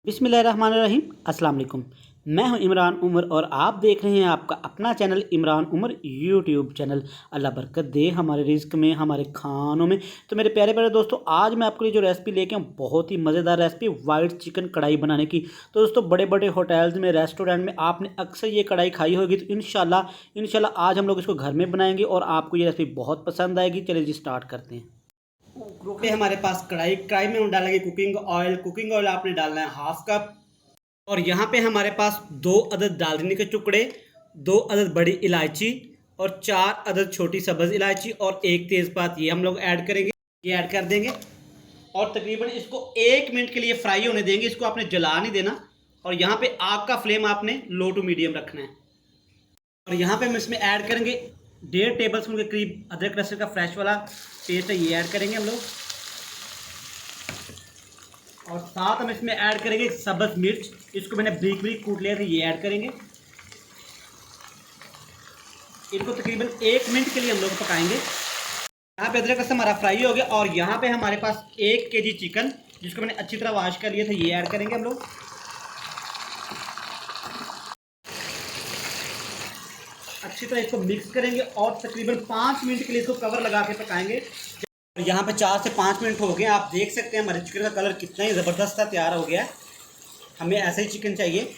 बिस्मिल्लाहिर्रहमानिर्रहीम। अस्सलाम वालेकुम। मैं हूं इमरान उमर और आप देख रहे हैं आपका अपना channel Imran Umar YouTube channel. अल्लाह बरकत दे हमारे रिज़्क में, हमारे खानों में। तो मेरे प्यारे प्यारे दोस्तों, आज मैं आपके लिए जो रेसिपी लेके आऊँ, बहुत ही मज़ेदार रेसिपी, वाइट चिकन कढ़ाई बनाने की। तो दोस्तों, बड़े बड़े होटल्स में, रेस्टोरेंट में आपने अक्सर ये कढ़ाई खाई होगी। तो इंशाल्लाह आज हम लोग इसको घर में बनाएंगे और आपको ये रेसिपी बहुत पसंद आएगी। चलिए जी, स्टार्ट करते हैं। पे हमारे पास कढ़ाई में हम डालेंगे कुकिंग ऑयल आपने डालना है हाफ कप। और यहाँ पे हमारे पास 2 अदद दालचीनी के टुकड़े, 2 अदद बड़ी इलायची और 4 अदद छोटी सब्ज़ इलायची और एक तेज़पात, ये हम लोग ऐड करेंगे। ये ऐड कर देंगे और तकरीबन इसको 1 मिनट के लिए फ्राई होने देंगे। इसको आपने जला नहीं देना और यहाँ पे आग का फ्लेम आपने लो टू मीडियम रखना है। और यहाँ पे हम इसमें ऐड करेंगे 1.5 टेबल स्पून के करीब अदरक लहसुन का फ्रेश वाला पेस्ट है, ये ऐड करेंगे हम लोग। और साथ हम इसमें ऐड करेंगे सब्ज़ मिर्च, इसको मैंने ब्रीक ब्रीक कूट लिया था, ये ऐड करेंगे। इनको तकरीबन 1 मिनट के लिए हम लोग पकाएंगे। यहाँ पे अदरक लहसुन हमारा फ्राई हो गया और यहाँ पे हमारे पास 1 kg चिकन, जिसको मैंने अच्छी तरह वॉश कर लिया था, ये ऐड करेंगे हम लोग। अच्छी तरह इसको मिक्स करेंगे और तकरीबन 5 मिनट के लिए इसको कवर लगा के पकाएंगे। यहाँ पे 4 से 5 मिनट हो गए। आप देख सकते हैं हमारे चिकन का कलर कितना ही ज़बरदस्त सा तैयार हो गया है। हमें ऐसा ही चिकन चाहिए।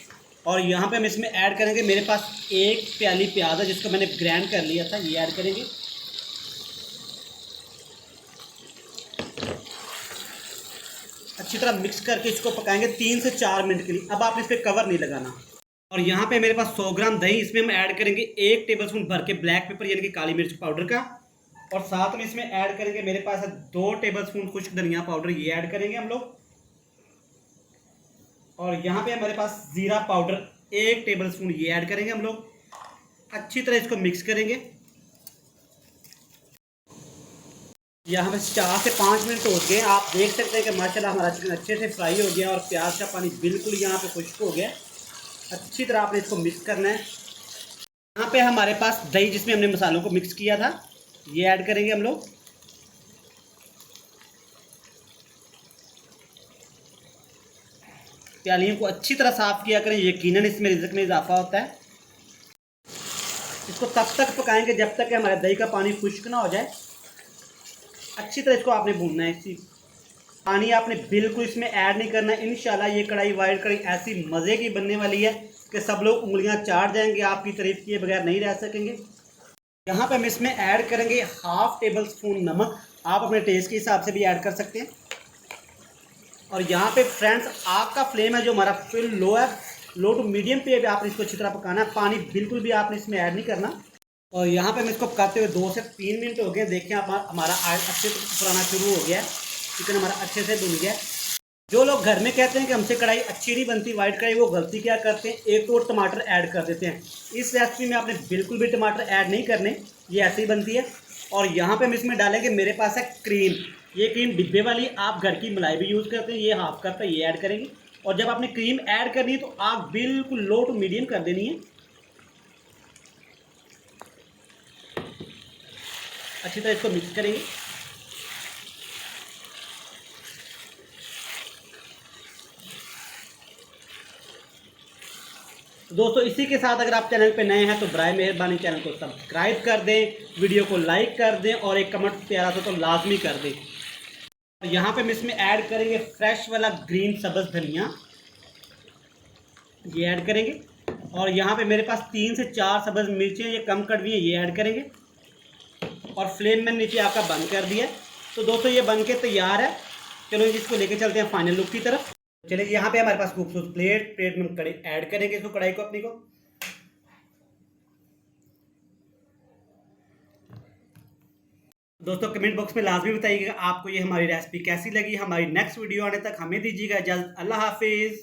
और यहाँ पे हम इसमें ऐड करेंगे, मेरे पास 1 प्याली प्याज है जिसको मैंने ग्राइंड कर लिया था, ये ऐड करेंगे। अच्छी तरह मिक्स करके इसको पकाएंगे 3 से 4 मिनट के लिए। अब आपने इस पर कवर नहीं लगाना। और यहाँ पे मेरे पास 100 ग्राम दही, इसमें हम ऐड करेंगे 1 टेबल स्पून भर के ब्लैक पेपर यानी कि काली मिर्च पाउडर का। और साथ में इसमें ऐड करेंगे, मेरे पास है 2 टेबल स्पून खुश्क धनिया पाउडर, ये ऐड करेंगे हम लोग। और यहाँ पे हमारे पास ज़ीरा पाउडर 1 टेबल स्पून, ये ऐड करेंगे हम लोग। अच्छी तरह इसको मिक्स करेंगे। यहाँ पे 4 से 5 मिनट हो गए। आप देख सकते हैं कि माशाल्लाह हमारा चिकन अच्छे से फ्राई हो गया और प्याज का पानी बिल्कुल यहाँ पे खुश्क हो गया। अच्छी तरह आपने इसको मिक्स करना है। यहाँ पे हमारे पास दही, जिसमें हमने मसालों को मिक्स किया था, ये ऐड करेंगे हम लोग। प्यालियों को अच्छी तरह साफ़ किया करें, यकीनन इसमें रिज़्क में इजाफा होता है। इसको तब तक पकाएंगे जब तक कि हमारे दही का पानी खुश्क ना हो जाए। अच्छी तरह इसको आपने भूनना है। इसी पानी आपने बिल्कुल इसमें ऐड नहीं करना है। इंशाल्लाह ये कढ़ाई, वाइट कढ़ाई ऐसी मज़े की बनने वाली है कि सब लोग उंगलियां चाट जाएंगे, आपकी तारीफ किए बगैर नहीं रह सकेंगे। यहाँ पे हम इसमें ऐड करेंगे 1/2 टेबल स्पून नमक, आप अपने टेस्ट के हिसाब से भी ऐड कर सकते हैं। और यहाँ पे फ्रेंड्स, आग का फ्लेम है जो हमारा फिर लो है, लो टू मीडियम पे आपने इसको अच्छी तरह पकाना है। पानी बिल्कुल भी आपने इसमें ऐड नहीं करना। और यहाँ पे हम इसको पकाते हुए 2 से 3 मिनट हो गए। देखिए हमारा अच्छे से पुराना शुरू हो गया है, चिकन हमारा अच्छे से भुन गया। जो लोग घर में कहते हैं कि हमसे कढ़ाई अच्छी नहीं बनती, वाइट कढ़ाई, वो गलती क्या करते हैं, 1 तो टमाटर ऐड कर देते हैं। इस रेसिपी में आपने बिल्कुल भी टमाटर ऐड नहीं करने, ये ऐसे ही बनती है। और यहाँ पे हम इसमें डालेंगे, मेरे पास है क्रीम। ये क्रीम डिब्बे वाली, आप घर की मलाई भी यूज़ करते हैं, ये हाफ कप है, ये ऐड करेंगे। और जब आपने क्रीम ऐड करनी है तो आग बिल्कुल लो टू मीडियम कर देनी है। अच्छी तरह इसको मिक्स करेंगे। दोस्तों, इसी के साथ अगर आप चैनल पे नए हैं तो बराए मेहरबानी चैनल को सब्सक्राइब कर दें, वीडियो को लाइक कर दें और एक कमेंट प्यारा सा तो लाजमी कर दें। और यहाँ पे हम इसमें ऐड करेंगे फ्रेश वाला ग्रीन सब्ज़ धनिया, ये ऐड करेंगे। और यहाँ पे मेरे पास 3 से 4 सब्ज़ मिर्चें, ये कम कड़वी हैं, ये ऐड करेंगे। और फ्लेम मैंने नीचे आपका बंद कर दिया। तो दोस्तों, ये बन के तैयार है। चलो इसको लेके चलते हैं फाइनल लुक की तरफ। चलिए, यहाँ पे हमारे पास खूबसूरत प्लेट में कढ़ाई ऐड करेंगे इसको, कढ़ाई को अपनी को। दोस्तों, कमेंट बॉक्स में लाजमी बताइएगा आपको ये हमारी रेसिपी कैसी लगी। हमारी नेक्स्ट वीडियो आने तक हमें दीजिएगा इजाज़त। अल्लाह हाफिज़।